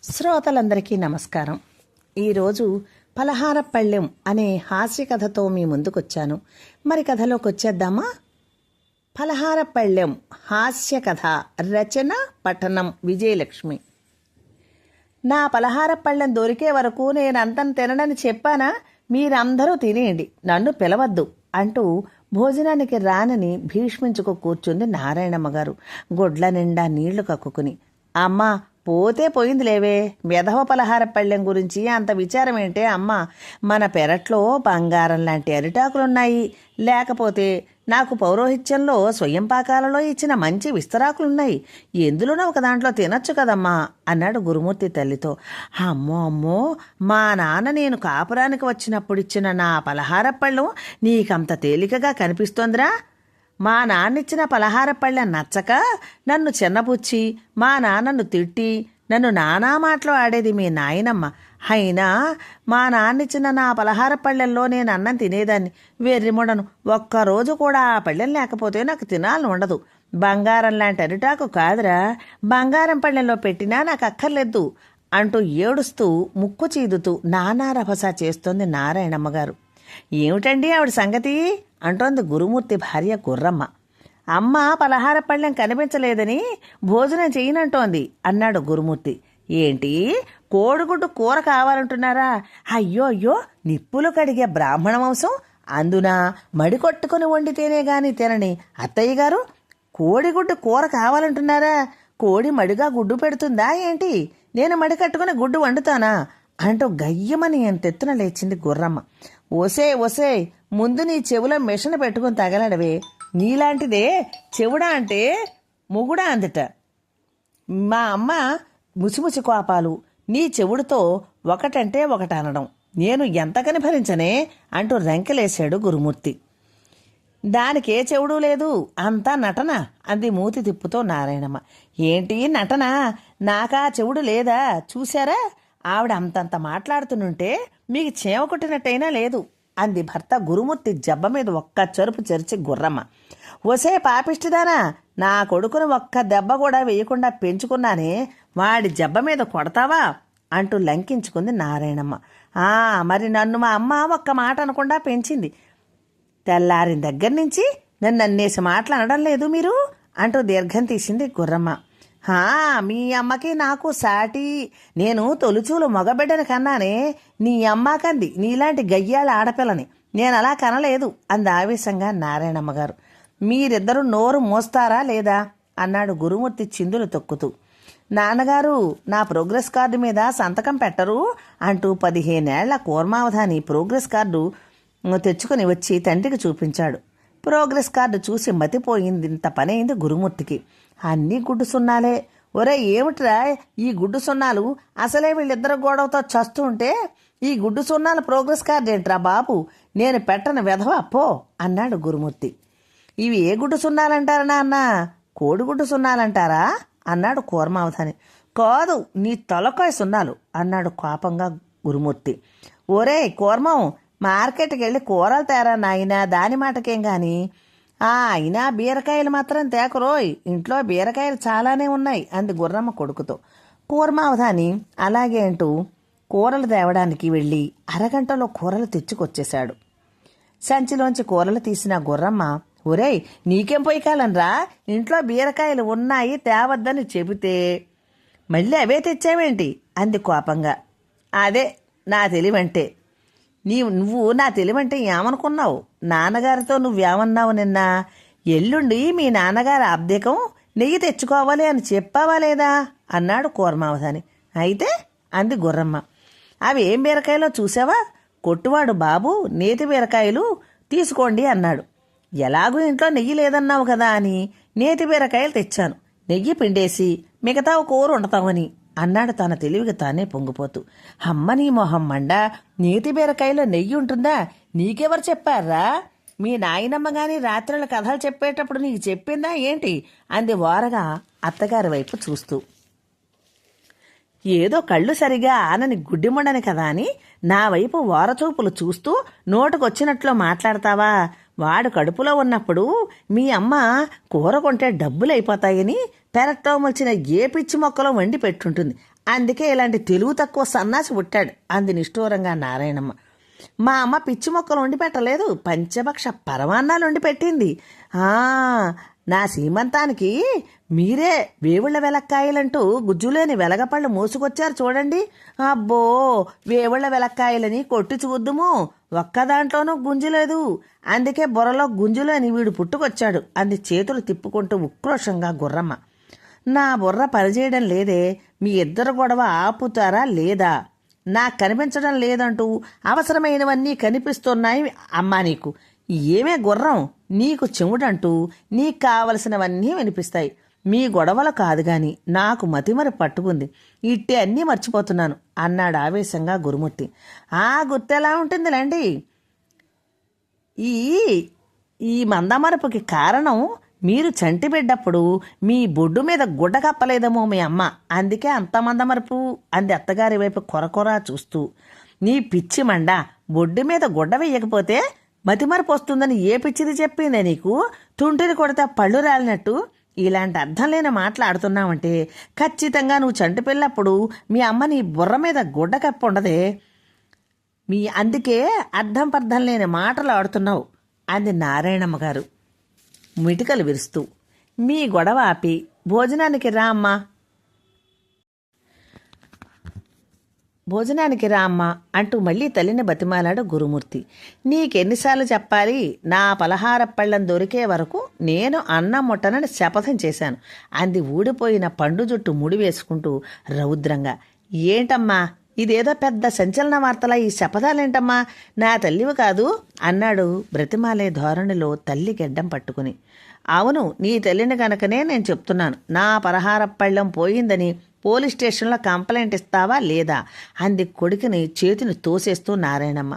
శ్రోతలందరికీ నమస్కారం. ఈరోజు పలహార పళ్ళెం అనే హాస్య కథతో మీ ముందుకొచ్చాను. మరి కథలోకి వచ్చేద్దామా? పలహార పళ్ళెం హాస్య కథ. రచన పఠనం విజయలక్ష్మి. నా పలహార పళ్ళెం దొరికే వరకు నేనంతం తిననని చెప్పానా? మీరందరూ తినేయండి, నన్ను పిలవద్దు అంటూ భోజనానికి రానని భీష్మించుకు కూర్చుంది నారాయణమ్మ గారు, గొడ్ల నిండా నీళ్లు కక్కుకుని. అమ్మా, పోతే పోయింది లేవే, వెధవ పలహార పళ్ళెం గురించి అంత విచారం ఏంటే అమ్మా? మన పెరట్లో బంగారం లాంటి అరిటాకులున్నాయి, లేకపోతే నాకు పౌరోహిత్యంలో స్వయం పాకాలలో ఇచ్చిన మంచి విస్తరాకులున్నాయి, ఎందులోనో ఒక దాంట్లో తినొచ్చు కదమ్మా అన్నాడు గురుమూర్తి తల్లితో. అమ్మో అమ్మో, మా నాన్న నేను కాపురానికి వచ్చినప్పుడు ఇచ్చిన నా పలహార పళ్ళెం నీకంత తేలికగా కనిపిస్తోందిరా? మా నాన్నిచ్చిన పలహార పళ్ళెం నచ్చక నన్ను చిన్నపుచ్చి మా నాన్నను తిట్టి నన్ను నానా మాటలు ఆడేది మీ నాయనమ్మ. అయినా మా నాన్నిచ్చిన నా పలహార పళ్ళెంలో నేను అన్నం తినేదాన్ని. వెర్రిమొడను, ఒక్కరోజు కూడా ఆ పళ్ళెం లేకపోతే నాకు తినాలని ఉండదు. బంగారం లాంటి అరిటాకు కాదురా, బంగారం పళ్ళెంలో పెట్టినా నాకు అక్కర్లేదు అంటూ ఏడుస్తూ ముక్కు చీదుతూ నానా రభస చేస్తోంది నారాయణమ్మ గారు. ఏమిటండి ఆవిడ సంగతి అంటోంది గురుమూర్తి భార్య గుర్రమ్మ. అమ్మ పలహార పళ్ళెం కనిపించలేదని భోజనం చేయనంటోంది అన్నాడు గురుమూర్తి. ఏంటి, కోడిగుడ్డు కూర కావాలంటున్నారా? అయ్యో అయ్యో, నిప్పులు కడిగే బ్రాహ్మణ వంశం, అందున మడి కొట్టుకుని వండితేనే గాని తినని అత్తయ్య గారు కోడిగుడ్డు కూర కావాలంటున్నారా? కోడి మడిగా గుడ్డు పెడుతుందా ఏంటి? నేను మడి కట్టుకుని గుడ్డు వండుతానా అంటూ గయ్యమని ఎంతెత్తున లేచింది గుర్రమ్మ. ఓసే ఓసే, ముందు నీ చెవులో మిషన్ పెట్టుకుని తగలడవే, నీలాంటిదే చెవుడా అంటే మొగుడా అందట. మా అమ్మ ముసిముసి కోపాలు, నీ చెవుడితో ఒకటంటే ఒకటి అనడం నేను ఎంతకని భరించనే అంటూ రంకెలేశాడు గురుమూర్తి. దానికే చెవుడు లేదు, అంతా నటన అంది మూతి తిప్పుతో నారాయణమ్మ. ఏంటి నటన? నాకా చెవుడు లేదా? చూశారా, ఆవిడ అంతంత మాట్లాడుతుంటే మీకు చేమ కొట్టినట్టయినా లేదు అంది భర్త గురుమూర్తి జబ్బ మీద ఒక్క చెరుపు చెరిచి గుర్రమ్మ. ఒసే పాపిష్టిదానా, నా కొడుకును ఒక్క దెబ్బ కూడా వేయకుండా పెంచుకున్నానే, వాడి జబ్బ మీద కొడతావా అంటూ లంకించుకుంది నారాయణమ్మ. మరి నన్ను మా అమ్మ ఒక్క మాట అనకుండా పెంచింది. తెల్లారిన దగ్గర నుంచి నన్ను అన్నేసి మాటలు అనడం లేదు మీరు అంటూ దీర్ఘం తీసింది గుర్రమ్మ. మీ అమ్మకి నాకు సాటి, నేను తొలుచూలు మగబిడ్డని కన్నానే, నీ అమ్మ కంది నీలాంటి గయ్యాల ఆడపిల్లని, నేను అలా కనలేదు అంది ఆవేశంగా నారాయణమ్మ గారు. మీరిద్దరూ నోరు మోస్తారా లేదా అన్నాడు గురుమూర్తి చిందులు తొక్కుతూ. నాన్నగారు, నా ప్రోగ్రెస్ కార్డు మీద సంతకం పెట్టరు అంటూ 15 ఏళ్ల కూర్మావధాని ప్రోగ్రెస్ కార్డు తెచ్చుకుని వచ్చి తండ్రికి చూపించాడు. ప్రోగ్రెస్ కార్డు చూసి మతిపోయింది, ఇంత పనైంది గురుమూర్తికి. అన్నీ గుడ్డు సున్నాలే. ఒరే ఏమిట్రా ఈ గుడ్డు సున్నాలు? అసలే వీళ్ళిద్దరు గొడవతో చస్తూ ఉంటే ఈ గుడ్డు సున్నాల ప్రోగ్రెస్ కార్డు ఏంట్రా బాబు? నేను పెట్టను వెధవ పో అన్నాడు గురుమూర్తి. ఇవి ఏ గుడ్డు సున్నాలంటారా నాన్న? కోడిగుడ్డు సున్నాలంటారా అన్నాడు కూర్మావధాని. కాదు, నీ తలకాయ సున్నాలు అన్నాడు కోపంగా గురుమూర్తి. ఒరే కూర్మం, మార్కెట్కి వెళ్ళి కూరలు తేరా నాయనా, దాని మాటకేం గాని. అయినా బీరకాయలు మాత్రం తేకరోయ్, ఇంట్లో బీరకాయలు చాలానే ఉన్నాయి అంది గుర్రమ్మ కొడుకుతో. కూర్మావధాని అలాగే అంటూ కూరలు తేవడానికి వెళ్ళి అరగంటలో కూరలు తెచ్చుకొచ్చేశాడు. సంచిలోంచి కూరలు తీసిన గుర్రమ్మ, ఒరేయ్ నీకేం పోయి కాలనరా, ఇంట్లో బీరకాయలు ఉన్నాయి తేవద్దని చెబితే మళ్ళీ అవే తెచ్చావేంటి అంది కోపంగా. అదే నా తెలివంటే. నువ్వు నా తెలివంటే ఏమనుకున్నావు? నాన్నగారితో నువ్వేమన్నావు నిన్న? ఎల్లుండి మీ నాన్నగారి అబ్దికం, నెయ్యి తెచ్చుకోవాలి అని చెప్పావా లేదా అన్నాడు కూర్మావధాని. అయితే అంది గుర్రమ్మ. అవి ఏం బీరకాయలో చూసావా? కొట్టువాడు బాబు నేతి బీరకాయలు తీసుకోండి అన్నాడు. ఎలాగూ ఇంట్లో నెయ్యి లేదన్నావు కదా అని నేతి బీరకాయలు తెచ్చాను, నెయ్యి పిండేసి మిగతా కూర వండుతామని అన్నాడు తన తెలివికి తానే పొంగిపోతూ. అమ్మ నీ మొహం మండ, నేతి బీరకాయలో నెయ్యి ఉంటుందా? నీకెవరు చెప్పారా? మీ నాయనమ్మ గాని రాత్రుల కథలు చెప్పేటప్పుడు నీకు చెప్పిందా ఏంటి అంది వారగా అత్తగారి వైపు చూస్తూ. ఏదో కళ్ళు సరిగా ఆనని గుడ్డిమండని కదా అని నా వైపు వారచూపులు చూస్తూ నోటుకొచ్చినట్లు మాట్లాడతావా? వాడు కడుపులో ఉన్నప్పుడు మీ అమ్మ కూర కొంటే డబ్బులైపోతాయని పెరట్లో మొలిచిన ఏ పిచ్చి మొక్కలో వండి పెట్టుంటుంది. అందుకే ఇలాంటి తెలుగు తక్కువ సన్నాసి పుట్టాడు అంది నిష్ఠూరంగా నారాయణమ్మ. మా అమ్మ పిచ్చి మొక్కలు వండి పెట్టలేదు, పంచభక్ష పరమాన్నాలు వండి పెట్టింది. నా సీమంతానికి మీరే వేవుళ్ల వెలక్కాయలంటూ గుజ్జులేని వెలగపళ్ళు మోసుకొచ్చారు చూడండి. అబ్బో, వేవుళ్ల వెలక్కాయలని కొట్టి చూద్దుము, ఒక్క దాంట్లోనూ గుంజు లేదు. అందుకే బుర్రలో గుంజులేని వీడు పుట్టుకొచ్చాడు అంది చేతులు తిప్పుకుంటూ ఉక్రోషంగా గుర్రమ్మ. నా బుర్ర పనిచేయడం లేదే, మీ ఇద్దరు గొడవ ఆపుతారా లేదా? నాకు కనిపించడం లేదంటూ అవసరమైనవన్నీ కనిపిస్తున్నాయి అమ్మా నీకు. ఏమే గుర్రం, నీకు చెవుడంటూ నీకు కావలసినవన్నీ వినిపిస్తాయి. మీ గొడవలు కాదు గాని నాకు మతిమరి పట్టుకుంది, ఇట్టే అన్నీ మర్చిపోతున్నాను అన్నాడు ఆవేశంగా గురుమూర్తి. గుర్తెలా ఉంటుందిలేండి, ఈ ఈ మందమరపుకి కారణం మీరు చంటి బిడ్డప్పుడు మీ బొడ్డు మీద గుడ్డ కప్పలేదేమో మీ అమ్మ, అందుకే అంత మందమరపు అంది అత్తగారి వైపు కొరకొరా చూస్తూ. నీ పిచ్చి మండ, బొడ్డు మీద గుడ్డ వేయకపోతే మతిమరపు వస్తుందని ఏ పిచ్చిది చెప్పిందే నీకు? తుంటిని కొడితే పళ్ళు రాలినట్టు ఇలాంటి అర్థం లేని మాట్లాడుతున్నావంటే ఖచ్చితంగా నువ్వు చంటి పిల్లప్పుడు మీ అమ్మ నీ బుర్ర మీద గుడ్డ కప్పి ఉండదే. అందుకే అర్థం పర్థం లేని మాటలు ఆడుతున్నావు అంది నారాయణమ్మ గారు మిటికలు విరుస్తూ. మీ గొడవ ఆపి భోజనానికి రా అమ్మా, భోజనానికి రా అమ్మా అంటూ మళ్ళీ తల్లిని బతిమాలాడు గురుమూర్తి. నీకెన్నిసార్లు చెప్పాలి, నా పలహార పళ్ళం దొరికే వరకు నేను అన్నం ముట్టనని శపథం చేశాను అంది ఊడిపోయిన పండు జుట్టు ముడి వేసుకుంటూ రౌద్రంగా. ఏంటమ్మా ఇదేదో పెద్ద సంచలన వార్తలా, ఈ శపథాలేంటమ్మా, నా తల్లివి కాదు అన్నాడు బ్రతిమాలే ధోరణిలో తల్లి గెడ్డం పట్టుకుని. అవును, నీ తల్లిని కనుకనే నేను చెప్తున్నాను, నా పలహార పళ్ళం పోయిందని పోలీస్ స్టేషన్లో కంప్లైంట్ ఇస్తావా లేదా అంది కొడుకుని చేతిని తోసేస్తూ నారాయణమ్మ.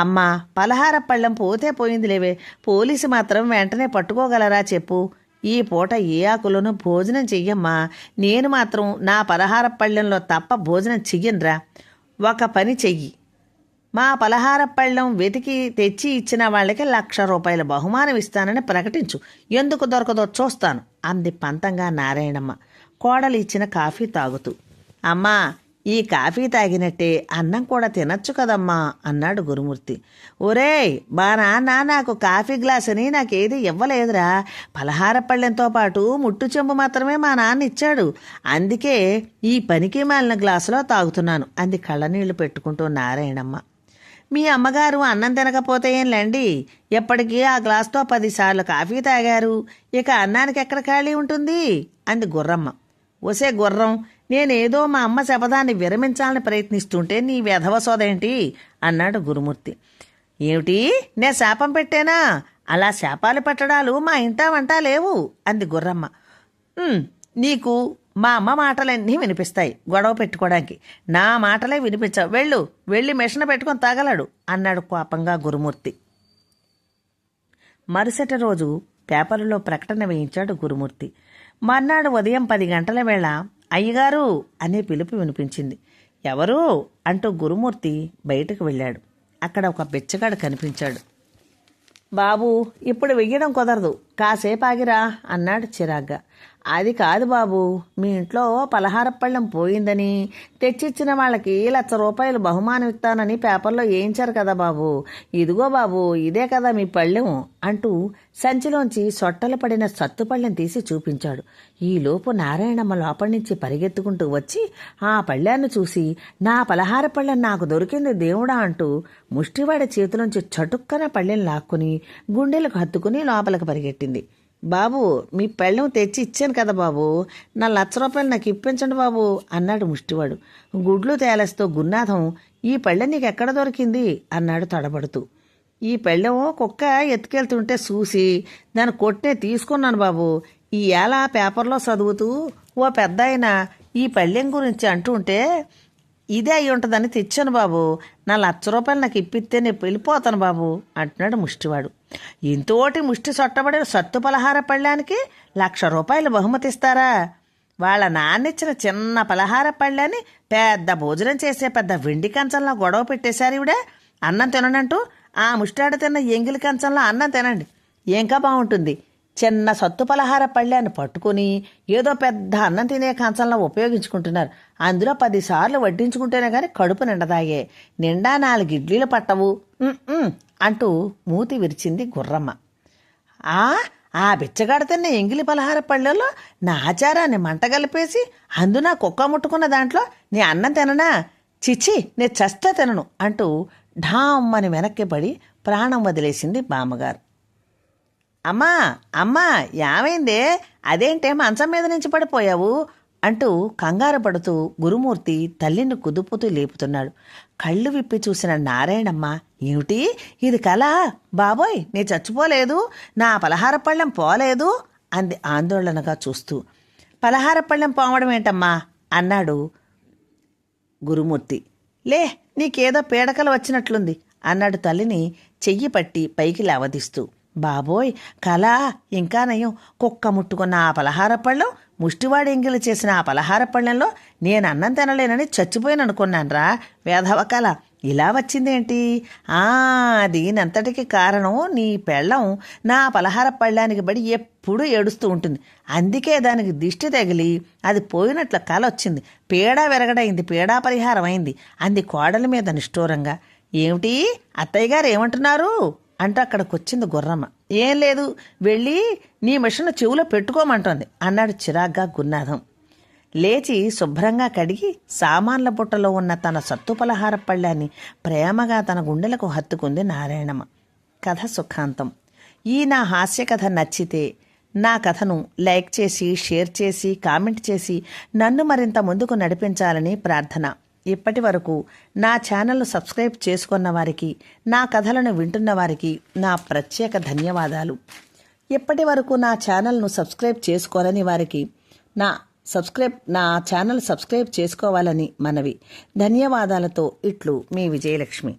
అమ్మా, పలహార పళ్ళం పోతే పోయింది లేవే, పోలీసు మాత్రం వెంటనే పట్టుకోగలరా చెప్పు? ఈ పూట ఏ ఆకులోనూ భోజనం చెయ్యమ్మా, నేను మాత్రం నా పలహార పళ్ళెంలో తప్ప భోజనం చెయ్యనురా. ఒక పని చెయ్యి, మా పలహార పళ్ళెం వెతికి తెచ్చి ఇచ్చిన వాళ్ళకి 1,00,000 రూపాయల బహుమానం ఇస్తానని ప్రకటించు, ఎందుకు దొరకదో చూస్తాను అంది పంతంగా నారాయణమ్మ కోడలు ఇచ్చిన కాఫీ తాగుతూ. అమ్మా, ఈ కాఫీ తాగినట్టే అన్నం కూడా తినచ్చు కదమ్మా అన్నాడు గురుమూర్తి. ఒరేయ్, మా నాన్న నాకు కాఫీ గ్లాసుని నాకేది ఇవ్వలేదురా, పలహార పళ్ళెంతో పాటు ముట్టు చెంబు మాత్రమే మా నాన్న ఇచ్చాడు, అందుకే ఈ పనికి మాలిన గ్లాసులో తాగుతున్నాను అంది కళ్ళనీళ్లు పెట్టుకుంటూ నారాయణమ్మ. మీ అమ్మగారు అన్నం తినకపోతే ఏంలేండి, ఎప్పటికీ ఆ గ్లాసుతో 10 సార్లు కాఫీ తాగారు, ఇక అన్నానికి ఎక్కడ ఖాళీ ఉంటుంది అంది గుర్రమ్మ. ఒసే గుర్రం, నేనేదో మా అమ్మ శపథాన్ని విరమించాలని ప్రయత్నిస్తుంటే నీ వెధవ సోదేంటి అన్నాడు గురుమూర్తి. ఏమిటి, నే శాపం పెట్టేనా? అలా శాపాలు పెట్టడాలు మా ఇంటా వంట లేవు అంది గుర్రమ్మ. నీకు మా అమ్మ మాటలన్నీ వినిపిస్తాయి గొడవ పెట్టుకోవడానికి, నా మాటలే వినిపించవు, వెళ్ళి మిషన్ పెట్టుకొని తాగలడు అన్నాడు కోపంగా గురుమూర్తి. మరుసటి రోజు పేపర్లో ప్రకటన వేయించాడు గురుమూర్తి. మర్నాడు ఉదయం 10 గంటల వేళ అయ్యగారు అనే పిలుపు వినిపించింది. ఎవరు అంటూ గురుమూర్తి బయటకు వెళ్ళాడు. అక్కడ ఒక బిచ్చగాడు కనిపించాడు. బాబు, ఇప్పుడు వెయ్యడం కుదరదు, కాసేపు ఆగిరా అన్నాడు చిరాగ్గా. అది కాదు బాబు, మీ ఇంట్లో పలహార పళ్ళెం పోయిందని తెచ్చిచ్చిన వాళ్ళకి 1,00,000 రూపాయలు బహుమానం ఇస్తానని పేపర్లో వేయించారు కదా బాబు, ఇదిగో బాబు, ఇదే కదా మీ పళ్ళెం అంటూ సంచిలోంచి సొట్టలు పడిన సత్తుపళ్ళెం తీసి చూపించాడు. ఈలోపు నారాయణమ్మ లోపలి నుంచి పరిగెత్తుకుంటూ వచ్చి ఆ పళ్ళెన్ని చూసి, నా పలహార పళ్ళెం నాకు దొరికింది దేవుడా అంటూ ముష్టివాడి చేతిలోంచి చటుక్కన పళ్ళెం లాక్కుని గుండెలకు హత్తుకుని లోపలికి పరిగెట్టింది. బాబు, మీ పెళ్ళం తెచ్చి ఇచ్చాను కదా బాబు, నా 1,00,000 రూపాయలు నాకు ఇప్పించండి బాబు అన్నాడు ముష్టివాడు. గుడ్లు తేలస్తూ గున్నాథం, ఈ పళ్ళెం నీకు ఎక్కడ దొరికింది అన్నాడు తడబడుతూ. ఈ పళ్ళెం కుక్క ఎత్తుకెళ్తుంటే చూసి దాన్ని కొట్టే తీసుకున్నాను బాబు, ఈ ఏళ పేపర్లో చదువుతూ ఓ పెద్ద ఆయన ఈ పళ్ళెం గురించి అంటుంటే ఇదే అయి ఉంటుందని తెచ్చాను బాబు, నా 1,00,000 రూపాయలు నాకు ఇప్పిస్తే నేను వెళ్ళిపోతాను బాబు అంటున్నాడు ముష్టివాడు. ఇంతోటి ముష్టి సొట్టబడిన సత్తు పలహార పళ్ళానికి 1,00,000 రూపాయలు బహుమతి ఇస్తారా? వాళ్ళ నాన్నిచ్చిన చిన్న పలహార పళ్ళని పెద్ద భోజనం చేసే పెద్ద వెండి కంచంలో గొడవ పెట్టేశారు ఇవిడ. అన్నం తిననంటూ ఆ ముష్టాడు తిన్న ఎంగిలి కంచంలో అన్నం తినండి, ఇంకా బాగుంటుంది. చిన్న సత్తు పలహార పళ్ళాన్ని పట్టుకుని ఏదో పెద్ద అన్నం తినే కంచంలో ఉపయోగించుకుంటున్నారు. అందులో 10 సార్లు వడ్డించుకుంటేనే కానీ కడుపు నిండదాయే. నిండా 4 ఇడ్లీలు పట్టవు అంటూ మూతి విరిచింది గుర్రమ్మ. ఆ బిచ్చగాడ తిన్న ఎంగిలి పలహార పళ్ళల్లో నా ఆచారాన్ని మంట కలిపేసి అందున కుక్క ముట్టుకున్న దాంట్లో నీ అన్నం తిననా? చిచ్చి, నేను చస్తే తినను అంటూ ఢామ్మని వెనక్కి పడి ప్రాణం వదిలేసింది బామ్మగారు. అమ్మా అమ్మా, ఏమైందే? అదేంటే మంచం మీద నుంచి పడిపోయావు అంటూ కంగారు పడుతూ గురుమూర్తి తల్లిని కుదుపుతూ లేపుతున్నాడు. కళ్ళు విప్పి చూసిన నారాయణమ్మ, ఏమిటి ఇది కళ? బాబోయ్, నీ చచ్చిపోలేదు, నా పలహార పళ్ళెం పోలేదు అంది ఆందోళనగా చూస్తూ. పలహార పళ్ళెం పోవడం ఏంటమ్మా అన్నాడు గురుమూర్తి. లే, నీకేదో పీడకలు వచ్చినట్లుంది అన్నాడు తల్లిని చెయ్యి పట్టి పైకి లేవదీస్తూ. బాబోయ్, కళ ఇంకా నయం. కుక్క ముట్టుకున్న ఆ పలహార పళ్ళం, ముష్టివాడి ఎంగిలి చేసిన ఆ పలహార పళ్ళెంలో నేను అన్నం తినలేనని చచ్చిపోయాను అనుకున్నానరా. వేధవ కళ ఇలా వచ్చిందేంటి? దీనంతటికి కారణం నీ పెళ్ళం నా పలహార పళ్ళానికి బడి ఎప్పుడూ ఏడుస్తూ ఉంటుంది. అందుకే దానికి దిష్టి తగిలి అది పోయినట్ల కళ వచ్చింది. పీడా విరగడైంది, పీడా పరిహారం అయింది అంది కోడలి మీద నిష్ఠూరంగా. ఏమిటి అత్తయ్య గారు ఏమంటున్నారు అంటూ అక్కడికొచ్చింది గుర్రమ్మ. ఏం లేదు, వెళ్ళి నీ మిషన్ చెవులో పెట్టుకోమంటోంది అన్నాడు చిరాగ్గా గురునాథం. లేచి శుభ్రంగా కడిగి సామాన్ల బుట్టలో ఉన్న తన సత్తు పలహార పళ్ళాన్ని ప్రేమగా తన గుండెలకు హత్తుకుంది నారాయణమ్మ. కథ సుఖాంతం. ఈ నా హాస్య కథ నచ్చితే నా కథను లైక్ చేసి, షేర్ చేసి, కామెంట్ చేసి నన్ను మరింత ముందుకు నడిపించాలని ప్రార్థన. ఇప్పటి వరకు నా ఛానల్ను సబ్స్క్రైబ్ చేసుకున్న వారికి, నా కథలను వింటున్న వారికి నా ప్రత్యేక ధన్యవాదాలు. ఇప్పటి వరకు నా ఛానల్ను సబ్స్క్రైబ్ చేసుకోవాలని వారికి నా ఛానల్ సబ్స్క్రైబ్ చేసుకోవాలని మనవి. ధన్యవాదాలతో ఇట్లు మీ విజయలక్ష్మి.